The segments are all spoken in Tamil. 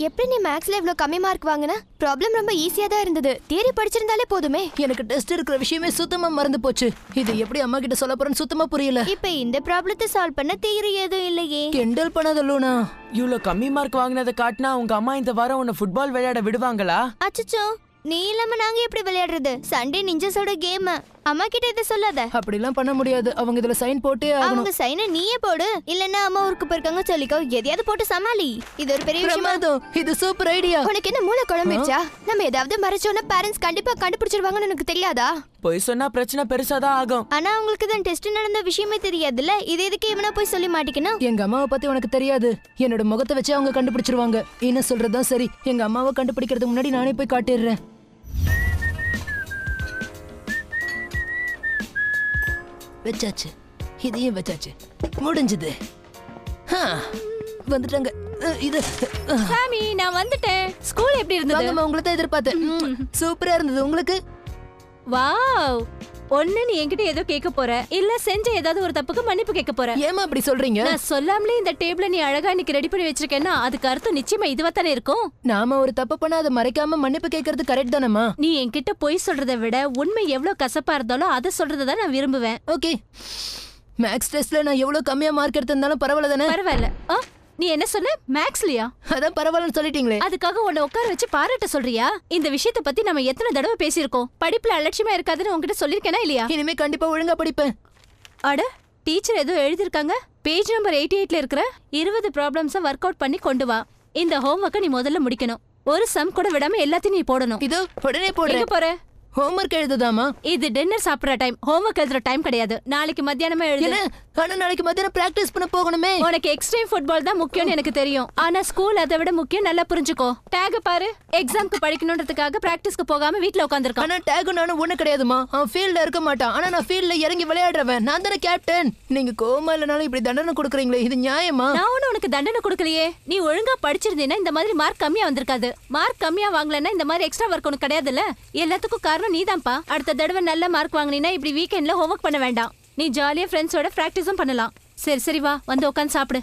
எப்படி நீ மேக்ஸ்ல இவ்ளோ கம்மி மார்க் வாங்குன? ப்ராப்ளம் ரொம்ப ஈஸியா தான் இருந்தது. தியரி படிச்சிருந்தாலே போதுமே. எனக்கு டெஸ்ட் இருக்கிற விஷயமே சுத்தமா மறந்து போச்சு. இது எப்படி அம்மா கிட்ட சொல்ல போறேன்னு சுத்தமா புரியல. இப்போ இந்த ப்ராப்ளத்தை சால்வ் பண்ண தியரி எதுவும் இல்லையே. கிண்டல் பண்ணாத லூனா. இவ்ளோ கம்மி மார்க் வாங்குனத காட்டினா உங்க அம்மா இந்த வாரம் உன்னை ஃபுட்பால் விளையாட விடுவாங்களா? அச்சச்சோ, நீ இல்லாம நாங்க எப்படி விளையாடுறது? சண்டே நிஞ்சஸோட கேம். அம்மா கிட்ட இதை சொல்லாத. அப்படிலாம் பண்ண முடியாது. அவங்க இதுல சைன் போட்டே ஆகணும். அவங்க சைனை நீயே போடு. இல்லன்னா அம்மா ஊருக்கு போயிருக்காங்க சொல்லிக்கோ. எதையாவது போட்டு சமாளி. இது ஒரு பெரிய விஷயம். இது சூப்பர் ஐடியா. உனக்கு என்ன மூளை குழம்பிடுச்சா? நம்ம ஏதாவது மறைச்சோன்னா பேரண்ட்ஸ் கண்டிப்பா கண்டுபிடிச்சிருவாங்கன்னு எனக்கு தெரியாதா? போய் சொன்னா பிரச்சனை பெருசாதான் ஆகும். ஆனா உங்களுக்கு தான் டெஸ்ட் நடந்த விஷயமே தெரியாதுல்ல. இது எதுக்கு இவனா போய் சொல்லி மாட்டிக்கணும்? எங்க அம்மாவை பத்தி உனக்கு தெரியாது. என்னோட முகத்தை வச்சு அவங்க கண்டுபிடிச்சிருவாங்க. என்ன சொல்றதுதான் சரி. எங்க அம்மாவை கண்டுபிடிக்கிறதுக்கு முன்னாடி நானே போய் காட்டிடுறேன். வச்சாச்சு, இதையும் வச்சாச்சு, முடிஞ்சது. வந்துட்டாங்க. இது சாமி, நான் வந்துட்டேன். ஸ்கூல் எப்படி இருந்தது? உங்களை தான் எதிர்பார்த்தேன். சூப்பரா இருந்தது. உங்களுக்கு? வாவ். ஒண்ணு நீ என்கிட்ட ஏதோ கேட்க போற, இல்ல செஞ்ச ஏதாவது ஒரு தப்புக்கு மன்னிப்பு கேட்க போற. ஏமா அப்படி சொல்றீங்க? நான் சொல்லாமலே இந்த டேபிள நீ அழகா இன்னைக்கு ரெடி பண்ணி வச்சிருக்கேன்னா அதுக்கு அர்த்தம் நிச்சயமா இதுவா தானே இருக்கும். நாம ஒரு தப்பு பண்ணா அதை மறைக்காம மன்னிப்பு கேட்கறது கரெக்ட் தானம்மா? நீ என்கிட்ட பொய் சொல்றதை விட உண்மை எவ்வளவு கசப்பா இருந்தாலும் அதை சொல்றதை தான் நான் விரும்புவேன். ஓகே, மேக்ஸ் டெஸ்ட்ல நான் எவ்வளவு கம்மியா மார்க் எடுத்திருந்தாலும் பரவாயில்ல தானே? பரவாயில்ல. நீ என்ன சொன்ன? மேக்ஸ்லயா? அதான் பரவாயில்லன்னு சொல்லிட்டீங்களே. அதுக்காக உன்னை உட்கார வச்சு பாராட்ட சொல்றியா? இந்த விஷயத்தை பத்தி நம்ம எத்தனை தடவை பேசியிருக்கோம். படிப்புல அலட்சியமா இருக்காதுன்னு உன்கிட்ட சொல்லிருக்கேனா இல்லையா? இனிமே கண்டிப்பா ஒழுங்கா படிப்பேன். அட, டீச்சர் ஏதோ எழுதிருக்காங்க. பேஜ் நம்பர் 88ல இருக்கிற 20 ப்ராப்ளம்ஸை ஒர்க் அவுட் பண்ணி கொண்டு வா. இந்த ஹோம்வொர்க்கை நீ முதல்ல முடிக்கணும். ஒரு சம் கூட விடாம எல்லாத்தையும் நீ போடணும். இதோ உடனே போடுறேன். எங்க போற? ஹோம்வொர்க் எழுதுதாமா? இது டின்னர் சாப்பிடுற டைம், ஹோம்வொர்க் எழுதுற டைம் கிடையாது. நாளைக்கு மத்தியானமே எழுது. ஆனா நாளைக்கு மத்தியானம் பிராக்டிஸ் பண்ண போகணுமே. உனக்கு எக்ஸ்ட்ரீம் ஃபுட்பால் தான் முக்கியம்னு எனக்கு தெரியும். ஆனா ஸ்கூல் அதை விட முக்கியம், நல்லா புரிஞ்சுக்கோ. டேக் பாரு. எக்ஸாம்க்கு படிக்கணும்ன்றதுக்காக பிராக்டிஸ்க்கு போகாம வீட்ல உட்கார்ந்திருக்கான். ஆனா டேக் நானும் ஒண்ணு கிடையாதுமா. அவன் ஃபீல்ட்ல இருக்க மாட்டான். ஆனா நான் ஃபீல்ட்ல இறங்கி விளையாடுறவன். நான் தானே கேப்டன். நீங்க கோமா இல்லனாலும் இப்படி தண்டனை கொடுக்குறீங்களே, இது நியாயமா? நான் ஒன்னும் உனக்கு தண்டனை கொடுக்கலையே. நீ ஒழுங்கா படிச்சிருந்தீன்னா இந்த மாதிரி மார்க் கம்மியா வந்திருக்காது. மார்க் கம்மியா வாங்கலன்னா இந்த மாதிரி எக்ஸ்ட்ரா ஒர்க் உனக்கு கிடையாதுல்ல. எல்லாத்துக்கும் காரணம் நீதான்ப்பா. அடுத்த தடவை நல்ல மார்க் வாங்கினீன்னா இப்படி வீக்கெண்ட்ல ஹோம்வொர்க் பண்ண வேண்டாம். நீ ஜாலியா ஃப்ரெண்ட்ஸோட பிராக்டிஸும் பண்ணலாம். சரி சரி, வா வந்து உட்காந்து சாப்பிடு.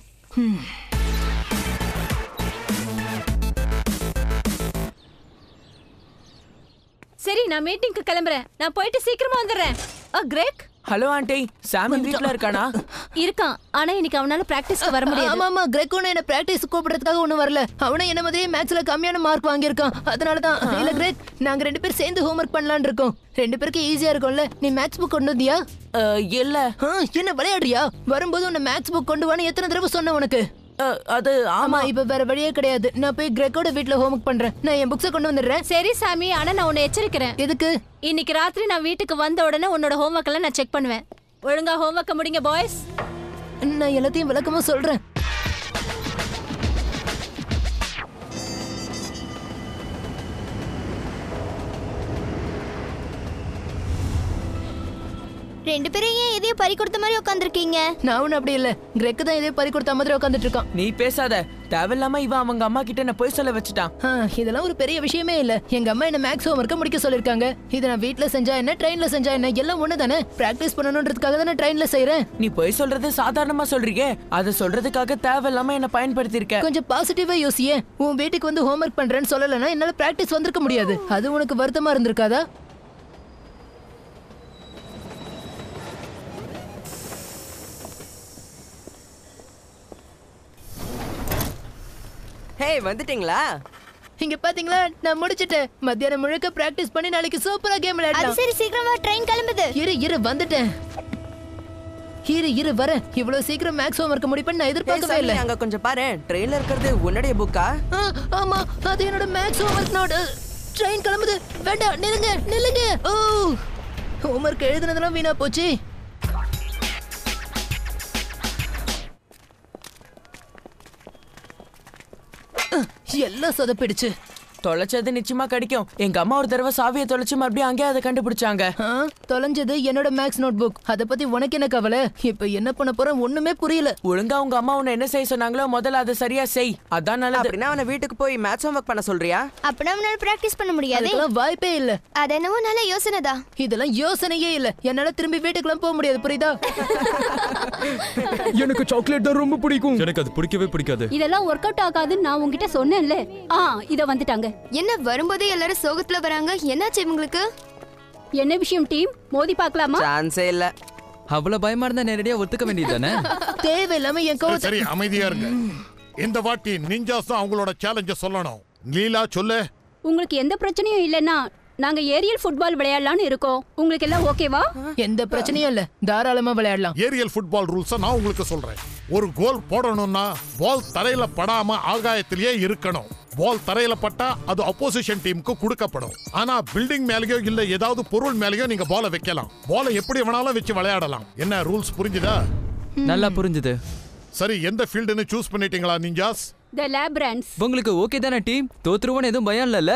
சரி, நான் மீட்டிங்க்கு கிளம்புறேன். நான் போயிட்டு சீக்கிரமா வந்துடுறேன். கிரேக். ஹலோ ஆண்டி, சாமி வீட்ல இருக்கானா? இருக்கான். ஆனா இன்னைக்கு அவனால பிராக்டிஸ்க்கு வர முடியாது. ஆமா, கிரேக் என்ன பிராக்டிஸ் கூப்பிடுறதுக்காக ஒண்ணும் வரல. அவனே என்ன மாதிரியே மேத்ஸ்ல கம்மியான மார்க் வாங்கியிருக்கான். அதனாலதான். இல்ல கிரேக், நாங்க 2 பேரும் சேர்ந்து ஹோம்வொர்க் பண்ணலாம்னு இருக்கோம். 2 பேருக்கு ஈஸியா இருக்கும்ல. நீ மேத்ஸ் புக் கொண்டு வந்தியா? இல்ல. என்ன விளையாடுறியா? வரும்போது உன்னை மேத்ஸ் புக் கொண்டு வான்னு எத்தனை தடவை சொன்ன உனக்கு? அது ஆமா, இப்ப வேற வழியே கிடையாது. நான் போய் கிரேக்கோட வீட்ல ஹோம்வொர்க் பண்றேன். நான் என் புக்ஸை கொண்டு வந்துடுறேன். சரி சாமி, ஆனா நான் உன்னை எச்சரிக்கிறேன். எதுக்கு? இன்னைக்கு ராத்திரி நான் வீட்டுக்கு வந்த உடனே உன்னோட ஹோம்வொர்க் எல்லாம் நான் செக் பண்ணுவேன். ஒழுங்கா ஹோம்வொர்க்க முடிங்க பாய்ஸ். நான் எல்லாத்தையும் விளக்கமா சொல்றேன். ரெண்டு பேரும் ஏன் எதையும் பறி கொடுத்த மாதிரி உட்காந்துருக்கீங்க? நான் ஒன்னும் அப்படி இல்ல. கிரெக் தான் இதே பறி கொடுத்த மாதிரி உட்காந்துட்டு இருக்கான். நீ பேசாத. தேவையில்லாம இவன் அவங்க அம்மா கிட்ட என்ன போய் சொல்ல வச்சுட்டான். இதெல்லாம் ஒரு பெரிய விஷயமே இல்ல. எங்க அம்மா என்ன மேக்ஸ் ஹோம்வொர்க்க முடிக்க சொல்லிருக்காங்க. இதை நான் வீட்ல செஞ்சா என்ன, ட்ரெயின்ல செஞ்சா என்ன, எல்லாம் ஒண்ணு தானே. பிராக்டிஸ் பண்ணணும்ன்றதுக்காக தானே ட்ரெயின்ல செய்யறேன். நீ போய் சொல்றது சாதாரணமா சொல்றீங்க. அதை சொல்றதுக்காக தேவையில்லாம என்ன பயன்படுத்திருக்க. கொஞ்சம் பாசிட்டிவா யோசியே. உன் வீட்டுக்கு வந்து ஹோம்வொர்க் பண்றேன்னு சொல்லலன்னா என்னால பிராக்டிஸ் வந்திருக்க முடியாது. அது உனக்கு வருத்தமா இருந்திருக்காதா? ஹே, வந்துட்டீங்களா? இங்க பாத்தீங்களா, நான் முடிச்சிட்டேன். மத்தியானம் முழுக்க பிராக்டிஸ் பண்ணி நாளைக்கு சூப்பரா கேம் விளையாடலாம். சரி, சீக்கிரமா ட்ரெயின் கிளம்புது. இரு வந்துட்டேன். இரு வர. இவ்வளவு சீக்கிரம் மேக்ஸ் ஹோம்வொர்க் முடிப்பேன்னு நான் எதிர்பார்க்கவே இல்ல. அங்க கொஞ்சம் பாரு. ட்ரெயின்ல இருக்கிறது உன்னுடைய புக்கா? ஆமா, அது என்னோட மேக்ஸ் ஹோம்வொர்க் நோட். ட்ரெயின் கிளம்புது. வேண்டாம், நில்லுங்க. ஓ, ஹோம்வொர்க் எழுதுனதெல்லாம் வீணா போச்சு. எல்லாம் சொதப்பிடுச்சு. தொலைச்சது நிச்சயமா கிடைக்கும். எங்க அம்மா ஒரு தடவை சாவியை தொலைச்சு மறுபடியும் அங்கே அதை கண்டுபிடிச்சாங்க. தொலைஞ்சது என்னோட மேக்ஸ் நோட் புக். அத பத்தி உனக்கு என்ன கவலை? இப்ப என்ன பண்ண போறேன் ஒண்ணுமே புரியல. ஒழுங்கா உங்க அம்மா உன்னை என்ன செய்ய சொன்னாங்களோ முதல்ல அதை சரியா செய். அதான் நல்லது. அப்படின்னா அவனை வீட்டுக்கு போய் மேட்ச் ஹோம்வொர்க் பண்ண சொல்றியா? அப்பனா அவனால பிராக்டிஸ் பண்ண முடியாது. அதெல்லாம் வாய்ப்பே இல்ல. அது என்னவோ நல்ல யோசனைதான். இதெல்லாம் யோசனையே இல்ல. என்னால திரும்பி வீட்டுக்குலாம் போக முடியாது, புரியுதா? எனக்கு சாக்லேட் தான் ரொம்ப பிடிக்கும். எனக்கு அது பிடிக்கவே பிடிக்காது. இதெல்லாம் ஒர்க் அவுட் ஆகாதுன்னு நான் உங்ககிட்ட சொன்னேன்ல. இத வந்துட்டாங்க. என்ன வரும்போதே எல்லாரும் சோகத்துல வராங்க? என்னாச்சு இவங்களுக்கு? என்ன விஷயம் டீம்? மோதி பார்க்கலாமா? சான்ஸே இல்ல. அவ்வளவு பயமா இருந்தா நேரடியா ஒத்துக்க வேண்டியதுதானே? தேவையில்லாம என் கோவத்தை சரி அமைதியா இருங்க. இந்த வாட்டி நிஞ்சாஸ் தான் அவங்களோட சேலஞ்ச சொல்லணும். லீலா சொல்லு. உங்களுக்கு எந்த பிரச்சனையும் இல்லைன்னா நாங்க ஏரியல் ஃபுட்பால் விளையாடலாம்னு இருக்கோம். உங்களுக்கு எல்லாம் ஓகேவா? எந்த பிரச்சனையும் இல்ல, தாராளமா விளையாடலாம். ஏரியல் ஃபுட்பால் ரூல்ஸை நான் உங்களுக்கு சொல்றேன். ஒரு கோல் போடணும்னா பால் தரையில படாம ஆகாயத்திலேயே இருக்கணும். பால் தரையில பட்டா அது அப்போசிஷன் டீமுக்கு கொடுக்கப்படும். ஆனா பில்டிங் மேலயோ இல்ல ஏதாவது பொருள் மேலயோ நீங்க பாலை வைக்கலாம். பாலை எப்படி வேணாலும் வச்சு விளையாடலாம். என்ன ரூல்ஸ் புரிஞ்சுதா? நல்லா புரிஞ்சுது. சரி, எந்த ஃபீல்டுன்னு சூஸ் பண்ணிட்டீங்களா நிஞ்சாஸ்? தி லேப்ரன்ஸ். உங்களுக்கு ஓகே தானே டீம்? தோத்துருவோன்னு எதுவும் பயம் இல்லல?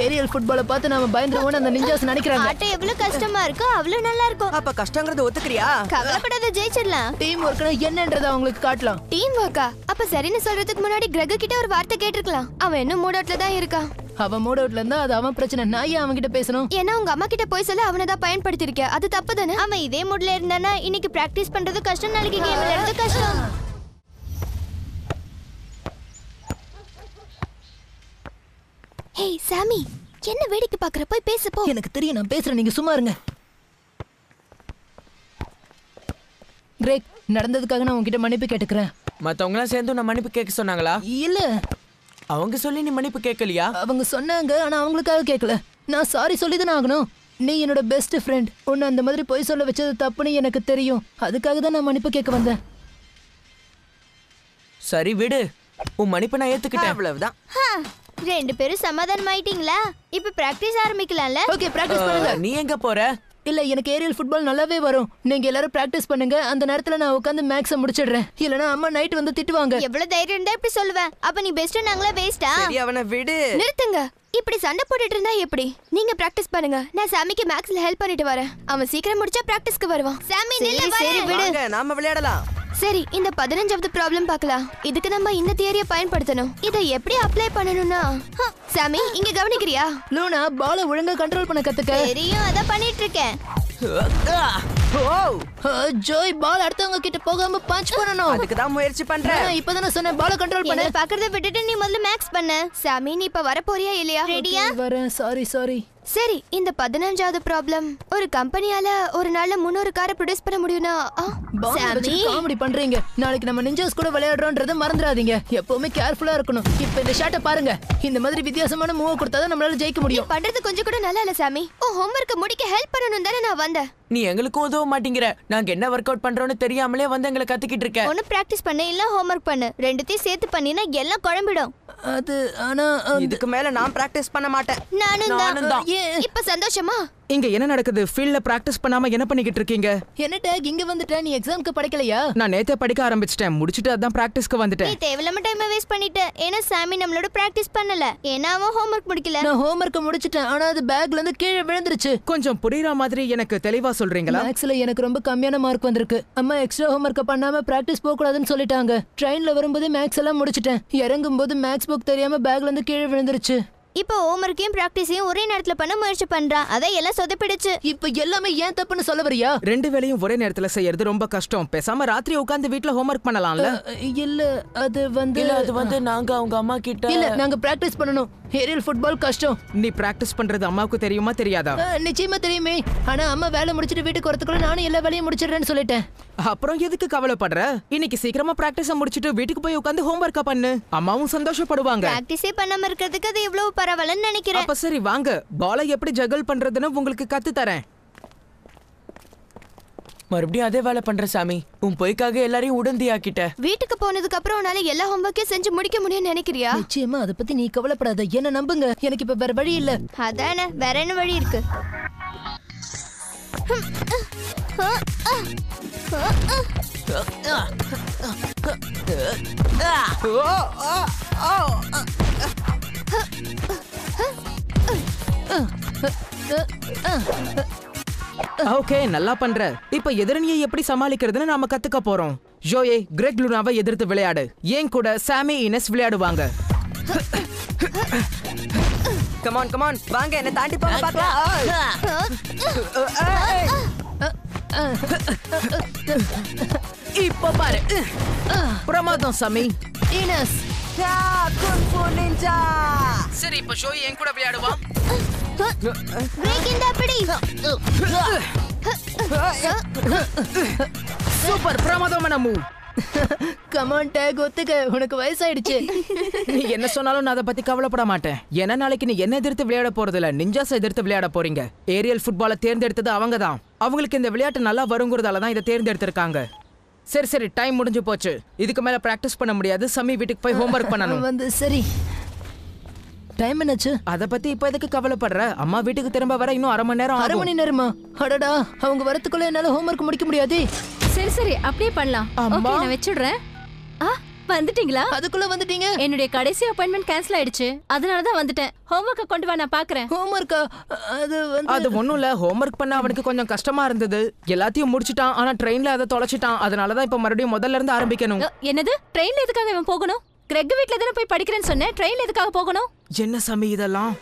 ஏரியல் ஃபுட்பாலை பார்த்து நாம பயந்துருவோம்னு அந்த நிஞ்சாஸ் நினைக்கிறாங்க. ஆட்டம் எவ்வளவு கஷ்டமா இருக்கோ அவ்வளவு நல்லா இருக்கும். அப்ப கஷ்டங்கிறது ஒத்துக்கிறியா? கவலைப்படாத, ஜெயிச்சிடலாம். டீம் ஒர்க்னா என்னன்றதை அவங்களுக்கு காட்டலாம். டீம் ஒர்க்கா? அப்ப சரின்னு சொல்றதுக்கு முன்னாடி கிரெக் கிட்ட ஒரு வார்த்தை கேட்டிருக்கலாம். அவன் இன்னும் மூட் அவுட்ல தான் இருக்கான். அவன் மூட் அவுட்ல இருந்தா அது அவன் பிரச்சனை. நான் ஏன் அவன் கிட்ட பேசணும்? ஏன்னா உங்க அம்மா கிட்ட போய் சொல்ல அவனை தான் பயன்படுத்திருக்க. அது தப்பு தானே? அவன் இதே மூட்ல இருந்தானா இன்னைக்கு பிராக்டிஸ் பண்றது கஷ்டம், நாளைக்கு கேம் விளையாடுறது கஷ்டம். ஹேய் சாமி, என்ன வேடிக்கை பாக்குற? போய் பேசு போ. எனக்கு தெரியும், நான் பேசுறேன், நீங்க சும்மா இருங்க. கிரேக், நடந்ததுக்காக நான் உன்கிட்ட மன்னிப்பு கேட்டுக்கிறேன். மத்தவங்க எல்லாம் சேர்ந்து நான் மன்னிப்பு கேட்க சொன்னாங்களா? இல்ல, அவங்க சொல்லி நீ மன்னிப்பு கேட்கலையா? அவங்க சொன்னாங்க, ஆனா அவங்களுக்காக கேட்கல. நான் சாரி சொல்லிதானே ஆகணும். நீ என்னோட பெஸ்ட் ஃப்ரெண்ட். உன்னை அந்த மாதிரி போய் சொல்ல வச்சது தப்புன்னு எனக்கு தெரியும். அதுக்காக தான் நான் மன்னிப்பு கேட்க வந்தேன். சரி விடு, உன் மன்னிப்பை நான் ஏத்துக்கிட்டேன். அவ்வளவுதான். ரெண்டு பேரும் சமாதானம் ஆயிட்டீங்களா? இப்ப பிராக்டிஸ் ஆரம்பிக்கலாம்ல? ஓகே, பிராக்டிஸ் பண்ணுங்க. நீ எங்க போற? இல்ல, எனக்கு ஏரியல் ஃபுட்பால் நல்லாவே வரும். நீங்க எல்லாரும் பிராக்டிஸ் பண்ணுங்க. அந்த நேரத்துல நான் உட்கார்ந்து மேக்ஸ முடிச்சிடுறேன். இல்லனா அம்மா நைட் வந்து திட்டுவாங்க. எவ்வளவு தைரியம் இருந்தா இப்படி சொல்லுவேன்? அப்ப நீ பெஸ்ட், நாங்களே வேஸ்டா? சரி, அவனை விடு. நிறுத்துங்க. இப்படி சண்டை போட்டுட்டு இருந்தா எப்படி? நீங்க பிராக்டிஸ் பண்ணுங்க, நான் சாமிக்கு மேக்ஸ்ல ஹெல்ப் பண்ணிட்டு வரேன். அவன் சீக்கிரம் முடிச்சா பிராக்டிஸ்க்கு வருவான். சாமி நில்ல, சரி விடு. வாங்க, நாம விளையாடலாம். சரி, இந்த 15வது ப்ராப்ளம் பார்க்கலாம். இதுக்கு நம்ம இந்த தியரியை பயன்படுத்தணும். இதை எப்படி அப்ளை பண்ணணும்னா, சாமி இங்க கவனிக்கிறியா? லூனா, பாலை ஒழுங்கா கண்ட்ரோல் பண்ண கத்துக்க. தெரியும், அத பண்ணிட்டு இருக்கேன். ஜோய், பால் அடுத்தவங்க கிட்ட போகாம பஞ்ச் பண்ணனும். அதுக்கு தான் முயற்சி பண்றேன். நான் இப்பதான் நான் சொன்னேன், பாலை கண்ட்ரோல் பண்ணு. என்ன பாக்குறத விட்டுட்டு நீ முதல்ல மேக்ஸ் பண்ணு. சாமி, நீ இப்ப வர போறியா இல்லையா? ரெடியா? வரேன். சாரி. சரி, இந்த 15வது ப்ராப்ளம். ஒரு கம்பெனியால ஒரு நாள்ல 300 காரை ப்ரொடியூஸ் பண்ண முடியும்னா, சாமி காமெடி பண்றீங்க. நாளைக்கு நம்ம நிஞ்சாஸ் கூட விளையாடுறோம்ன்றத மறந்துடாதீங்க. எப்பவுமே கேர்ஃபுல்லா இருக்கணும். இப்ப இந்த ஷாட்டை பாருங்க. இந்த மாதிரி வித்தியாசமான மூவ் கொடுத்தாதான் நம்மளால ஜெயிக்க முடியும். பண்றது கொஞ்சம் கூட நல்லா இல்ல சாமி. ஹோம்வொர்க்க முடிக்க ஹெல்ப் பண்ணனும் தானே நான் வந்தேன். நீ எங்களுக்கும் உதவ மாட்டேங்கிற. நாங்க என்ன ஒர்க் அவுட் பண்றோம்னு தெரியாமலே வந்து எங்களை கத்திக்கிட்டு இருக்க. ஒன்னு பிராக்டிஸ் பண்ணு, இல்ல ஹோம்வொர்க் பண்ணு. ரெண்டுத்தையும் சேர்த்து பண்ணினா எல்லாம் குழம்பிடும். அது ஆனா இதுக்கு மேல நான் பிராக்டிஸ் பண்ண மாட்டேன். நானும் தான். இப்ப சந்தோஷமா? இங்க என்ன நடக்குது? ஃபீல்ட்ல பிராக்டிஸ் பண்ணாம என்ன பண்ணிக்கிட்டு இருக்கீங்க? என்ன டேக், இங்க வந்துட்ட? நீ எக்ஸாம்க்கு படிக்கலையா? நான் நேத்தே படிக்க ஆரம்பிச்சிட்டேன். முடிச்சிட்டு அதான் பிராக்டிஸ்க்கு வந்துட்டேன். நீ தேவையில்லாம டைம் வேஸ்ட் பண்ணிட்ட. ஏன்னா சாமி நம்மளோட பிராக்டிஸ் பண்ணல. ஏன்னா அவன் ஹோம்வொர்க் முடிக்கல. நான் ஹோம்வொர்க்க முடிச்சிட்டேன், ஆனா அது பேக்ல இருந்து கீழே விழுந்துருச்சு. கொஞ்சம் புரியுற மாதிரி எனக்கு தெளிவா சொல்றீங்களா? மேக்ஸ்ல எனக்கு ரொம்ப கம்மியான மார்க் வந்திருக்கு. அம்மா எக்ஸ்ட்ரா ஹோம்வொர்க்க பண்ணாம பிராக்டிஸ் போக கூடாதுன்னு சொல்லிட்டாங்க. ட்ரெயின்ல வரும்போது மேக்ஸ் எல்லாம் முடிச்சிட்டேன். இறங்கும்போது மேக்ஸ் புக் தெரியாம பேக்ல இருந்து கீழே விழுந்துருச்சு. இப்போ ஹோம்வொர்க்கையும் பிராக்டிஸையும் ஒரே நேரத்துல பண்ண முயற்சி பண்றான். அத எல்லாம் சொதப்பிடுச்சு. இப்ப எல்லாமே ஏன் தப்புன்னு சொல்ல வரியா? ரெண்டு வேலையும் ஒரே நேரத்துல செய்யறது ரொம்ப கஷ்டம். பேசாம ராத்திரி உட்கார்ந்து வீட்ல ஹோம்வொர்க் பண்ணலாம்ல? இல்ல, அது வந்து நாங்க அவங்க அம்மா கிட்ட இல்ல, நாங்க பிராக்டிஸ் பண்ணனும். ஏரியல் ஃபுட்பால் கஷ்டம். நீ பிராக்டிஸ் பண்றது அம்மாவுக்கு தெரியுமா தெரியாதா? நிச்சயமா தெரியுமே. ஆனா அம்மா வேலை முடிச்சிட்டு வீட்டுக்கு வரதுக்குள்ள நானும் எல்லா வேலையும் முடிச்சிடுறேன்னு சொல்லிட்டேன். அப்புறம் எதுக்கு கவலைப்படுற? இன்னைக்கு சீக்கிரமா பிராக்டிஸ முடிச்சிட்டு வீட்டுக்கு போய் உட்கார்ந்து ஹோம்வொர்க்க பண்ணு. அம்மாவும் சந்தோஷப்படுவாங்க. பிராக்டிஸே பண்ணாம இருக்கிறதுக்கு அது எவ்வளவு பரவாயில்லன்னு நினைக்கிறேன். அப்ப சரி வாங்க, பாலை எப்படி ஜகல் பண்றதுன்னு உங்களுக்கு கத்து தரேன். மறுபடியும் அதே வேலை பண்ற சாமி. உன் பொய்க்காக எல்லாரையும் உடந்தையாக்கிட்ட. வீட்டுக்கு போனதுக்கு அப்புறம் உன்னால எல்லா ஹோம்வொர்க்கையும் செஞ்சு முடிக்க முடியும்னு நினைக்கிறியா? நிச்சயமா அத பத்தி நீ கவலைப்படாத. என்ன நம்புங்க, எனக்கு இப்ப வேற வழி இல்ல. அதானே, வேற என்ன வழி இருக்கு? ஓகே நல்லா பண்ற. இப்ப எதிரணியை எப்படி சமாளிக்கிறதுன்னு நாம கத்துக்க போறோம். ஜோயே கிரெக் லூனாவை எதிர்த்து விளையாடு. ஏன் கூட சாமி இனஸ் விளையாடுவாங்க. கமான் கமான் வாங்க என்ன தாண்டி போங்க பார்க்கலாம். இப்ப பாரு. பிரமாதம் சாமி. இனஸ் குங் ஃபூ நிஞ்சா. சரி இப்ப ஜோய் என் கூட விளையாடுவான். பிரேக் இந்த அப்படி. சூப்பர் பிரமாதமான மூவ். கமான் டேக் ஒத்துக்க, உனக்கு வயசாயிடுச்சு. நீ என்ன சொன்னாலும் நான் அதை பத்தி கவலைப்பட மாட்டேன். ஏன்னா நாளைக்கு நீ என்ன எதிர்த்து விளையாட போறது இல்ல, நிஞ்சாஸ் எதிர்த்து விளையாட போறீங்க. ஏரியல் ஃபுட்பாலை தேர்ந்தெடுத்தது அவங்க தான். அவங்களுக்கு இந்த விளையாட்டு நல்லா வருங்கிறதால தான் இதை தேர்ந்தெடுத்திருக்காங்க. சரி சரி டைம் முடிஞ்சு போச்சு. இதுக்கு மேல பிராக்டிஸ் பண்ண முடியாது. சமி வீட்டுக்கு போய் ஹோம்வொர்க் பண்ணணும். சரி டைம் என்னாச்சு? அத பத்தி இப்ப எதுக்கு கவலைப்படுற? அம்மா வீட்டுக்கு திரும்ப வர இன்னும் 1/2 மணி நேரம். 1/2 மணி நேரமா? அடடா, அவங்க வரதுக்குள்ள என்னால ஹோம்வொர்க் முடிக்க முடியாது. சரி சரி அப்படியே பண்ணலாம். ஓகே நான் வெச்சிடுறேன். வந்துட்டீங்களா? அதுக்குள்ள வந்துட்டீங்க? என்னுடைய கடைசி அப்பாயின்ட்மென்ட் கேன்சல் ஆயிடுச்சு. அதனால தான் வந்துட்டேன். ஹோம்வொர்க்க கொண்டு வா, நான் பார்க்கறேன். ஹோம்வொர்க்கா? அது ஒண்ணும் இல்ல. ஹோம்வொர்க் பண்ண அவனுக்கு கொஞ்சம் கஷ்டமா இருந்தது. எல்லாத்தையும் முடிச்சிட்டான். ஆனா ட்ரெயின்ல அதை தொலைச்சிட்டான். அதனால தான் இப்ப மறுபடியும் முதல்ல இருந்து ஆரம்பிக்கணும். என்னது? ட்ரெயின்ல எதுக்காக இவன் போகணும்? கிரெக் வீட்ல தான போய் படிக்கிறேன்னு சொன்னேன். ட்ரெயின்ல எதுக்காக போகணும்? என்ன சாமி இதெல்லாம்?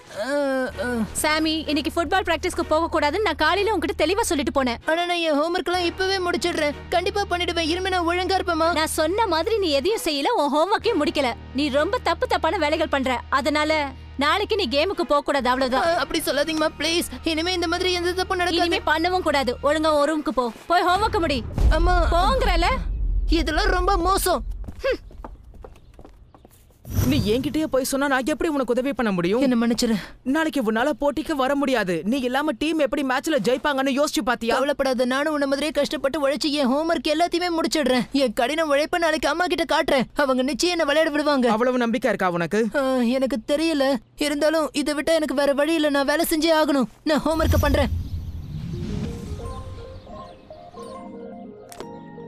சாமி இன்னைக்கு ஃபுட்பால் பிராக்டிஸ்க்கு போக கூடாதுன்னு நான் காலையில உன்கிட்ட தெளிவா சொல்லிட்டு போனேன். ஆனா நான் என் ஹோம்வொர்க்லாம் இப்பவே முடிச்சிடுறேன். கண்டிப்பா பண்ணிடுவேன். இனிமே நான் ஒழுங்கா இருப்பேமா? நான் சொன்ன மாதிரி நீ எதையும் செய்யல, உன் ஹோம்வொர்க்கையும் முடிக்கல. நீ ரொம்ப தப்பான வேலைகள் பண்ற. அதனால நாளைக்கு நீ கேமுக்கு போக கூடாது, அவ்வளவுதான். அப்படி சொல்லாதீங்கம்மா ப்ளீஸ். இனிமே இந்த மாதிரி எந்த தப்பு நடக்காது. இனிமே பண்ணவும் கூடாது. ஒழுங்கா ஒரு ரூமுக்கு போ. போய் ஹோம்வொர்க் முடி. அம்மா போங்கறல. இதெல்லாம் ரொம்ப மோசம். நீ என்கிட்டயே போய் சொன்னா நான் எப்படி உனக்கு உதவி பண்ண முடியும்? என்ன மன்னிச்சிரு. நாளைக்கு உன்னால போட்டிக்கு வர முடியாது. நீ இல்லாம டீம் எப்படி மேட்ச்ல ஜெயிப்பாங்கன்னு யோசிச்சு பாத்தியா? கவலைப்படாத, நானும் உன்ன மாதிரியே கஷ்டப்பட்டு உழைச்சி என் ஹோம்வொர்க் எல்லாத்தையுமே முடிச்சிடுறேன். என் கடின உழைப்ப நாளைக்கு அம்மா கிட்ட காட்டுறேன். அவங்க நிச்சயம் என்ன விளையாட விடுவாங்க. அவ்வளவு நம்பிக்கை இருக்கா உனக்கு? எனக்கு தெரியல. இருந்தாலும் இதை விட்டா எனக்கு வேற வழி இல்ல. நான் வேலை செஞ்சே ஆகணும். நான் ஹோம்வொர்க் பண்றேன்.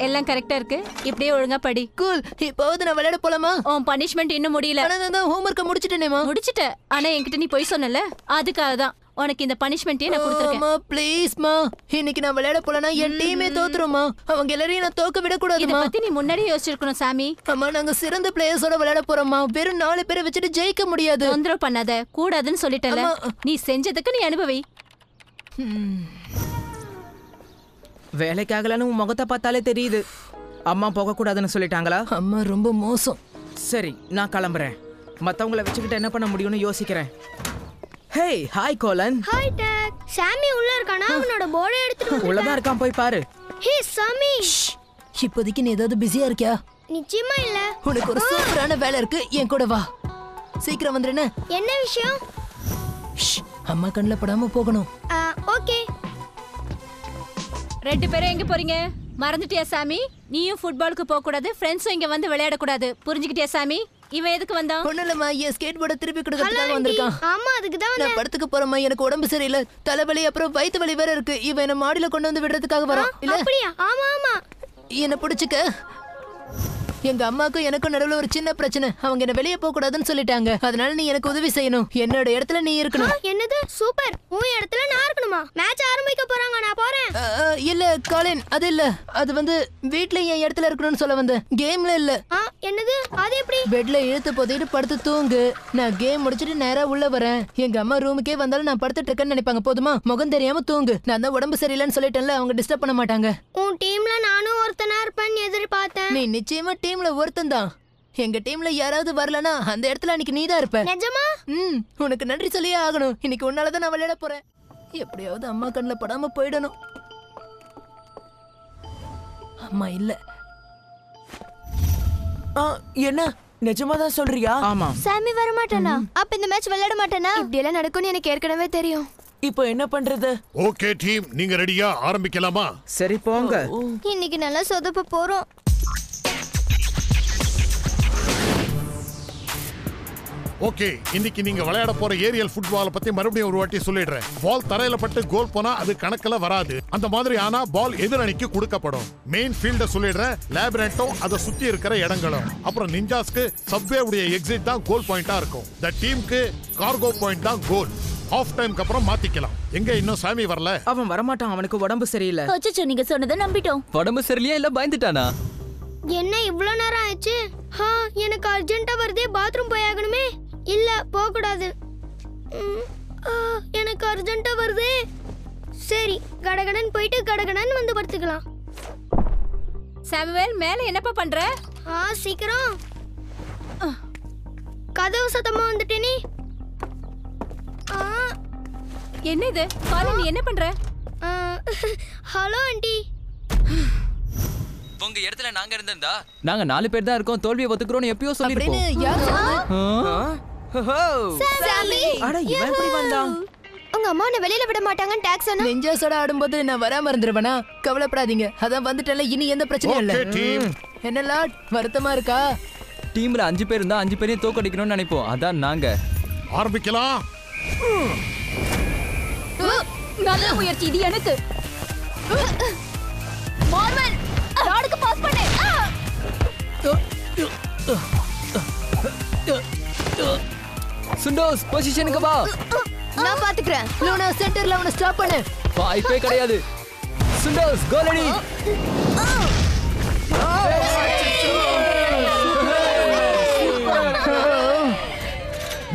எல்லாம் கரெக்ட்டா இருக்கு. இப்படியே ஒழுங்கா படி. கூல். இப்போது நான் விளையாட போலாமா? உன் பனிஷ்மென்ட் இன்னும் முடியல. ஆனா நான் ஹோம்வொர்க்க முடிச்சிட்டேனேமா. முடிச்சிட்ட. ஆனா என்கிட்ட நீ போய் சொன்னல, அதுக்காக தான் உனக்கு இந்த பனிஷ்மென்ட்டே நான் கொடுத்திருக்கேன். அம்மா ப்ளீஸ்மா, இன்னைக்கு நான் விளையாட போலனா என் டீமே தோத்துருமா. அவங்க எல்லாரையும் நான் தோக்க விட இத கூடாதுமா. பத்தி நீ முன்னாடியே யோசிச்சிருக்கணும் சாமி. அம்மா நாங்க சிறந்த பிளேயர்ஸோட விளையாட போறோமா. வெறும் 4 பேரை வச்சுட்டு ஜெயிக்க முடியாது. தொந்தரவு பண்ணாத. கூடாதுன்னு சொல்லிட்டல. நீ செஞ்சதுக்கு நீ அனுபவி. வேலைக்காகலன்னு உன் முகத்தை பார்த்தாலே தெரியுது. அம்மா போக கூடாதுன்னு சொல்லிட்டாங்களா? அம்மா ரொம்ப மோசம். சரி நான் கிளம்புறேன். மத்தவங்கள வச்சுக்கிட்டு என்ன பண்ண முடியும்னு யோசிக்கிறேன். ஹே ஹாய் கோலன். ஹாய் டாக். சாமி உள்ள இருக்கானா? அவனோட போர்டை எடுத்துட்டு வந்து. உள்ளதான் இருக்கான், போய் பாரு. ஹே சாமி. இப்போதைக்கு நீ ஏதாவது பிஸியா இருக்கியா? நிச்சயமா இல்ல. உனக்கு ஒரு சூப்பரான வேலை இருக்கு. என் கூட வா. சீக்கிரம் வந்துடுன. என்ன விஷயம்? அம்மா கண்ணுல படாம போகணும். ஓகே. 2 பேரும் எங்க போறீங்க? மறந்துட்டியா சாமி? நீயும் ஃபுட்பாலுக்கு போக கூடாது, ஃப்ரெண்ட்ஸும் இங்க வந்து விளையாட கூடாது. புரிஞ்சுக்கிட்டியா சாமி? இவன் எதுக்கு வந்தான்? ஒண்ணும் இல்லம்மா, என் ஸ்கேட் போர்டை திருப்பி கொடுக்கறதுக்காக வந்திருக்கான். ஆமா அதுக்கு தான் நான் படத்துக்கு போறேம்மா. எனக்கு உடம்பு சரியில்லை. தலைவலி அப்புறம் வயிற்று வலி வேற இருக்கு. இவன் என்ன மாடியில கொண்டு வந்து விடுறதுக்காக வரான். இல்ல அப்படியா? ஆமா ஆமா. என்ன பிடிச்சுக்க. எங்க அம்மாக்கும் எனக்கும் நடுவுல ஒரு சின்ன பிரச்சனை. அவங்க என்ன வெளியே போக கூடாதுன்னு சொல்லிட்டாங்க. அதனால நீ எனக்கு உதவி செய்யணும். என்னோட இடத்துல நீ இருக்கணும். என்னது? சூப்பர். உன் இடத்துல நான் இருக்கணுமா? மேட்ச் ஆரம்பிக்க போறாங்க, நான் போறேன். இல்ல காலின், அது இல்ல. அது வந்து வீட்ல என் இடத்துல இருக்கணும்னு சொல்ல வந்தேன். கேம்ல இல்ல. என்னது? அது எப்படி? பெட்ல இழுத்து போத்திட்டு படுத்து தூங்கு. நான் கேம் முடிச்சிட்டு நேரா உள்ள வரேன். எங்க அம்மா ரூமுக்கே வந்தாலும் நான் படுத்துட்டு இருக்கேன்னு நினைப்பாங்க. போதுமா? முகம் தெரியாம தூங்கு. நான் தான் உடம்பு சரியில்லைன்னு சொல்லிட்டேன்ல, அவங்க டிஸ்டர்ப் பண்ண மாட்டாங்க. உன் டீம்ல நானும் ஒருத்தனா இருப்பேன்னு எதிர்பார்த்தேன். நீ நிச்சயமா டீம்ல ஒருத்தன் தான். எங்க டீம்ல யாராவது வரலனா அந்த இடத்துல அன்னைக்கு நீதான் இருப்ப. நிஜமா? உனக்கு நன்றி சொல்லியே ஆகணும். இன்னைக்கு உன்னாலதான் நான் விளையாட போறேன். எப்படியாவது அம்மா கண்ணுல படாம போயிடணும். அம்மா இல்ல. என்ன நிஜமா தான் சொல்றியா? ஆமா. சாமி வர மாட்டானா? அப்ப இந்த மேட்ச் விளையாட மாட்டானா? இப்படி எல்லாம் நடக்கும்னு எனக்கு ஏற்கனவே தெரியும். இப்போ என்ன பண்றது? ஓகே டீம், நீங்க ரெடியா? ஆரம்பிக்கலாமா? சரி போங்க. இன்னைக்கு நல்லா சொதப்ப போறோம். ஓகே, இன்னைக்கு நீங்க விளையாட போற ஏரியல் ஃபுட்பால் பத்தி மறுபடியும் ஒரு வாட்டி சொல்லிடுறேன். பால் தரையில பட்டு கோல் போனா அது கணக்குல வராது. அந்த மாதிரி ஆனா பால் எதிரணிக்கு கொடுக்கப்படும். மெயின் ஃபீல்ட சொல்லிடுறேன். லேபிரண்டோ அதை சுத்தி இருக்கிற இடங்களும். அப்புறம் நிஞ்சாஸ்க்கு சப்வே உடைய எக்ஸிட் தான் கோல் பாயிண்டா இருக்கும். த டீமுக்கு கார்கோ பாயிண்ட் தான் கோல். ஹாஃப் டைம்க்கு அப்புறம் மாத்திக்கலாம். எங்க இன்னும் சாமி வரல? அவன் வரமாட்டான், அவனுக்கு உடம்பு சரியில்லை. அச்சச்சோ, நீங்க சொன்னதை நம்பிட்டோம். உடம்பு சரியில்லையா இல்ல பயந்துட்டானா? என்ன இவ்ளோ நேரம் ஆயிடுச்சு? எனக்கு அர்ஜென்ட்டா வருதே, பாத்ரூம் போய் ஆகணுமே. இல்ல போக கூடாது. எனக்கு அர்ஜென்ட்டா வருதே. சரி, கடகடன் போயிட்டு கடகடன் வந்து படுத்துக்கலாம். சாமுவேல், மேல என்னப்பா பண்ற? சீக்கிரம். கதவு சத்தமா வந்துட்டேனே. என்ன இது? காலை நீ என்ன பண்ற? Hello aunty. உங்க இடத்துல நாங்க இருந்திருந்தா நாங்க 4 பேர் தான் இருக்கோம், தோல்வியை ஒத்துக்குறோம்னு எப்பயோ சொல்லிருப்போம். அப்படின்னு யார் சாமி. அட இவன் எப்படி வந்தான்? உங்க அம்மா என்ன வெளியில விட மாட்டாங்கன்னு டாக்ஸ் சொன்னா. நெஞ்சாசோட ஆடும்போது நான் வராம இருந்துருவேனா? கவலைப்படாதீங்க, அதான் வந்துட்டல, இனி எந்த பிரச்சனையும் இல்ல. Okay, team. என்ன லாட், வருத்தமா இருக்கா? டீம்ல 5 பேர் இருந்தா 5 பேரையும் தோக்கடிக்கணும்னு நினைப்போம், அதான் நாங்க. ஆரம்பிக்கலாம். நல்ல முயற்சி இது எனக்கு. மார்வல், லாடுக்கு பாஸ் பண்ணு. சுண்டோஸ் பொசிஷனுக்கு வா. நான் பாத்துக்கறேன். லூனா சென்டர்ல அவனை ஸ்டாப் பண்ணு. வாய்ப்பே கிடையாது. சுண்டோஸ் கோல் அடி.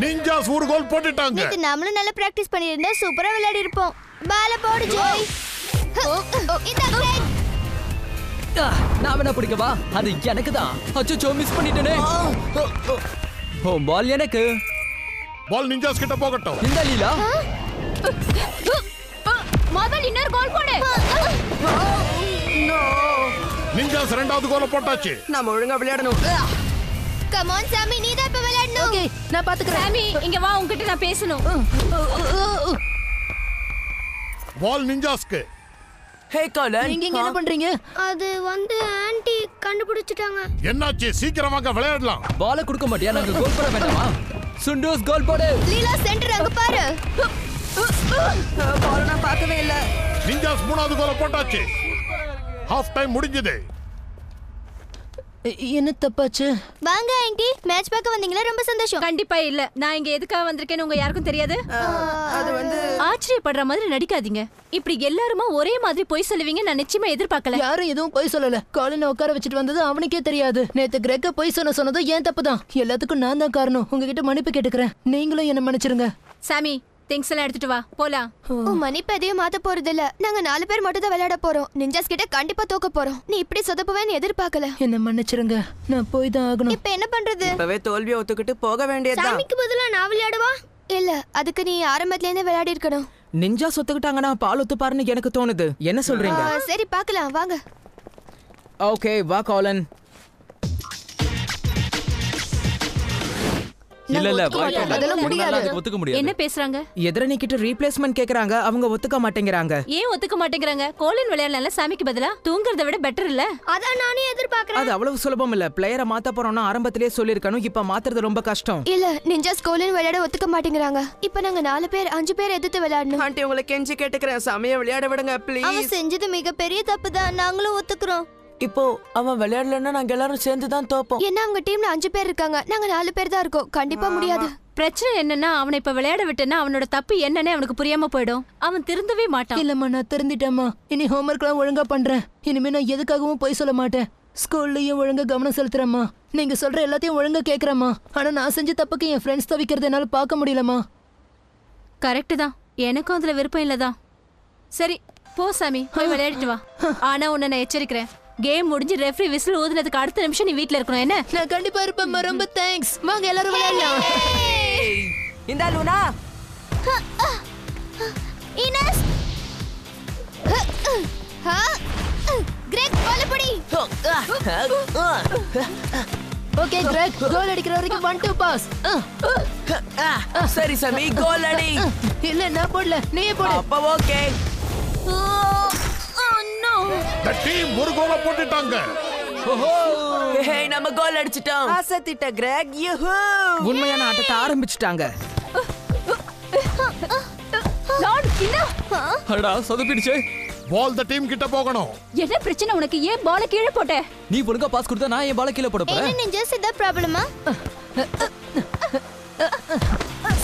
நிஞ்சாஸ் ஒரு கோல் போட்டுட்டாங்க. நேத்து நாமளும் நல்லா பிராக்டீஸ் பண்ணிருந்தா சூப்பரா விளையாடி இருப்போம். பால போடு ஜோய். இந்த கிரேட். நான் வேணா பிடிக்கவா? அது எனக்கு தான். அச்சோ, மிஸ் பண்ணிட்டேனே. ஓ, பால் எனக்கு. பால் நிஞ்சாஸ் கிட்ட போகட்டும். இந்த லீலா. மார்வல், இன்னொரு கோல் போடு. நிஞ்சாஸ் ரெண்டாவது கோலை போட்டாச்சு. நாம ஒழுங்கா விளையாடணும். கம் ஆன் சாமி, நீ தான் இப்ப விளையாடணும். ஓகே, நான் பாத்துக்கறேன். சாமி, இங்க வா, உன்கிட்ட நான் பேசணும். பால் நிஞ்சாஸ்க்கு. ஹே காலன், நீங்க இங்க என்ன பண்றீங்க? அது ஆன்ட்டி கண்டுபிடிச்சிட்டாங்க. என்னாச்சு? சீக்கிரமாக விளையாடலாம். பாலை கொடுக்க மாட்டியா? நாங்க கோல் போட வேண்டாமா? சுண்டோஸ் கோல் போடு. லீலா சென்டர் அங்க பாரு. பால் நான் பார்க்கவே இல்ல. நிஞ்சாஸ் மூணாவது கோலை போட்டாச்சு. ஹாஃப் டைம் முடிஞ்சது. என்ன தப்பாச்சு? வாங்க ஆன்ட்டி, மேட்ச் பார்க்க வந்தீங்களா? ரொம்ப சந்தோஷம். கண்டிப்பா இல்ல. நான் இங்க எதுக்காக வந்திருக்கேன்னு உங்க யாருக்கும் தெரியாது. அது வந்து ஆச்சரியப்படுற மாதிரி நடிக்காதீங்க. இப்படி எல்லாருமா ஒரே மாதிரி பொய் சொல்லுவீங்க நான் நிச்சயமா எதிர்பார்க்கல. யாரும் எதுவும் பொய் சொல்லல. காலின உட்கார வச்சுட்டு வந்தது அவனுக்கே தெரியாது. நேத்து கிரெக்க பொய் சொன்னதும் ஏன் தப்பு தான். எல்லாத்துக்கும் நான் தான் காரணம். உங்ககிட்ட மன்னிப்பு கேட்டுக்கிறேன். நீங்களும் என்ன மன்னிச்சிருங்க. சாமி, திங்ஸ் எல்லாம் எடுத்துட்டு வா, போலாம். மன்னிப்பு எதையும் மாத்த போறது இல்ல. நாங்க 4 பேர் மட்டும் தான் விளையாட போறோம். நிஞ்சாஸ் கிட்ட கண்டிப்பா தோக்க போறோம். நீ இப்படி சொதப்புவேன்னு எதிர்பார்க்கல. என்ன மன்னிச்சிருங்க, நான் போய் தான் ஆகணும். இப்ப என்ன பண்றது? இப்பவே தோல்வியை ஒத்துக்கிட்டு போக வேண்டியதுதான். சாமிக்கு பதிலா நான் விளையாடவா? இல்ல, அதுக்கு நீ ஆரம்பத்துல இருந்தே விளையாடி இருக்கணும். நிஞ்சா சொத்துக்கிட்டாங்கன்னா பால் ஒத்துப்பாருன்னு எனக்கு தோணுது. என்ன சொல்றீங்க? சரி பார்க்கலாம், வாங்க. ஓகே, வா காலன். இல்ல இல்ல, அதெல்லாம் முடியாது. ஒத்துக்க முடியாது. என்ன பேசுறாங்க? எதிரணி கிட்ட ரீப்ளேஸ்மெண்ட் கேக்குறாங்க, அவங்க ஒத்துக்க மாட்டேங்கிறாங்க. ஏன் ஒத்துக்க மாட்டேங்கிறாங்க? கோலின் விளையாடல, சாமிக்கு பதிலா தூங்குறத விட பெட்டர் இல்ல? அதான் நானே எதிர்பார்க்கறேன். அது அவ்வளவு சுலபம் இல்ல. பிளேயரை மாத்த போறோம்னா ஆரம்பத்திலேயே சொல்லிருக்கணும். இப்ப மாத்துறது ரொம்ப கஷ்டம். இல்ல, நிஞ்சாஸ் கோலின் விளையாட ஒத்துக்க மாட்டேங்கிறாங்க. இப்ப நாங்க 4 பேர் 5 பேர் எதிர்த்து விளையாடணும். ஆண்டி உங்களை கெஞ்சி கேட்டுக்கிறேன், சாமியை விளையாட விடுங்க அவன் ப்ளீஸ். செஞ்சது மிகப்பெரிய தப்பு தான். நாங்களும் ஒத்துக்கிறோம். இப்போ அவன் விளையாடலன்னா நாங்க எல்லாரும் சேர்ந்து தான் தோப்போம். ஏன்னா அவங்க டீம்ல 5 பேர் இருக்காங்க, நாங்க 4 பேர் தான் இருக்கோம். கண்டிப்பா முடியாது. பிரச்சனை என்னன்னா, அவனை இப்ப விளையாட விட்டேன்னா அவனோட தப்பு என்னன்னு அவனுக்கு புரியாம போயிடும். அவன் திருந்தவே மாட்டான். இல்லம்மா, நான் திருந்திட்டேம்மா. இனி ஹோம்ஒர்க்லாம் ஒழுங்கா பண்றேன். இனிமே நான் எதுக்காகவும் பொய் சொல்ல மாட்டேன். ஸ்கூல்லயும் ஒழுங்கா கவனம் செலுத்துறேம்மா. நீங்க சொல்ற எல்லாத்தையும் ஒழுங்கா கேக்குறேம்மா. ஆனா நான் செஞ்ச தப்புக்கு என் ஃப்ரெண்ட்ஸ் தவிக்கிறது என்னால பார்க்க முடியலம்மா. கரெக்ட் தான், எனக்கும் அதுல விருப்பம் இல்லதான். சரி போ சாமி, போய் விளையாடிட்டு வா. ஆனா உன்னை நான் எச்சரிக்கிறேன், கேம் முடிஞ்சு ரெஃப்ரி விசில் ஊதுனதுக்கு அடுத்த நிமிஷம் நீ வீட்ல இருக்கணும். என்ன? நான் கண்டிப்பா இருப்பேம்மா. ரொம்ப தேங்க்ஸ். வாங்க எல்லாரும் விளையாடலாம். இந்தா லூனா. இனஸ், கிரேக் பால் பிடி. ஓகே கிரெக், கோல் அடிக்கிற வரைக்கும் 1-2 பாஸ். சரி சாமி, கோல் அடி. இல்ல நான் போடல, நீயே போடு. அப்ப ஓகே. The team ஒரு கோலை போட்டுட்டாங்க. ஹே, நம்ம கோல் அடிச்சிட்டோம். ஆசத்திட்ட கிரெக். யூஹூ. உண்மையான ஆட்டத்தை ஆரம்பிச்சிட்டாங்க. லார்ட், என்ன? அடடா, சொதப்பிடுச்சே. பால் த டீம் கிட்ட போகணும். என்ன பிரச்சனை உனக்கு? ஏன் பால கீழே போட்ட? நீ ஒழுங்கா பாஸ் கொடுத்தா நான் என் பால கீழே போட என்ன போறேன். நிஞ்சாஸ், இத ப்ராப்ளமா?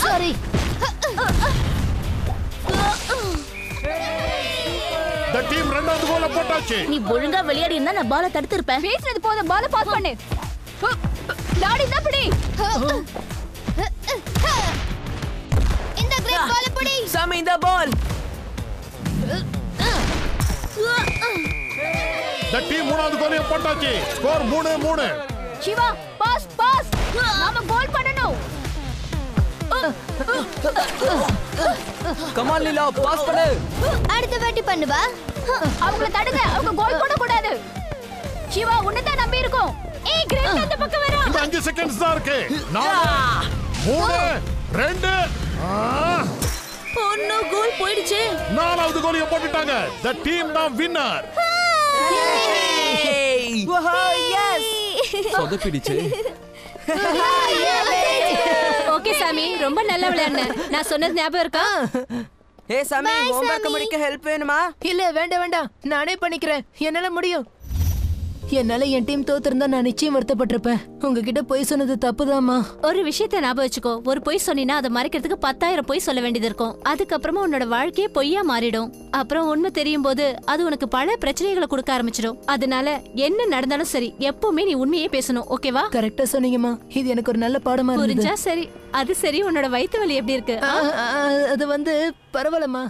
சாரி. போயிடுச்சு. நீ ஒழுங்கா விளையாடி இருந்தா நான் பால தடுத்து இருப்பேன். பேசுறது போதும், பால பாஸ் பண்ணு. டாடி தான் பிடி. இந்த கிரேக் பால் புடி. சாமி இந்த பால். The team மூணாவது கோலையும் போட்டாச்சு. ஸ்கோர் 3-3. Siva pass pass. நாம கோல் பண்ணனும். கமான் லீலா பாஸ் பண்ணு. அடுத்த வாட்டி பண்ணுவா. அவங்கள தடுங்க, அவங்க கோல் போட கூடாது. சிவா உன்னை தான் நம்பி இருக்கோம். ஏய் கிரேக் அந்த பக்கம் வர. இன்னும் 5 செகண்ட்ஸ் தான் இருக்கு. 4 3 2 ஒன்னு கோல் போயிடுச்சு. நாலாவது கோலையும் போட்டுட்டாங்க. The team தான் வின்னர். சொதப்பிடுச்சு. ஓகே சாமி, ரொம்ப நல்லா விளையாடுன. நான் சொன்னது ஞாபகம் இருக்கா? ஏ சாமி ஹோம்வொர்க் முடிக்க ஹெல்ப் வேணுமா? இல்ல வேண்டாம் வேண்டாம், நானே பண்ணிக்கிறேன். என்னால முடியும். என்னால என் டீம் தோத்திருந்தா நான் நிச்சயம் வருத்தப்பட்டிருப்பேன். உங்ககிட்ட பொய் சொன்னது தப்புதாம்மா. ஒரு விஷயத்த ஞாபகம் வச்சுக்கோ, ஒரு பொய் சொன்னீனா அதை மறைக்கிறதுக்கு 10,000 பொய் சொல்ல வேண்டியது இருக்கும். அதுக்கப்புறமா உன்னோட வாழ்க்கையே பொய்யா மாறிடும். அப்புறம் உண்மை தெரியும் போது அது உனக்கு பல பிரச்சனைகளை கொடுக்க ஆரம்பிச்சிடும். அதனால என்ன நடந்தாலும் சரி, எப்பவுமே நீ உண்மையே பேசணும். ஓகேவா? கரெக்டா சொன்னீங்கம்மா. இது எனக்கு ஒரு நல்ல பாடமா இருந்தது. புரிஞ்சா சரி. அது சரி, உன்னோட வயித்து வலி எப்படி இருக்கு? அது வந்து பரவாயில்லம்மா.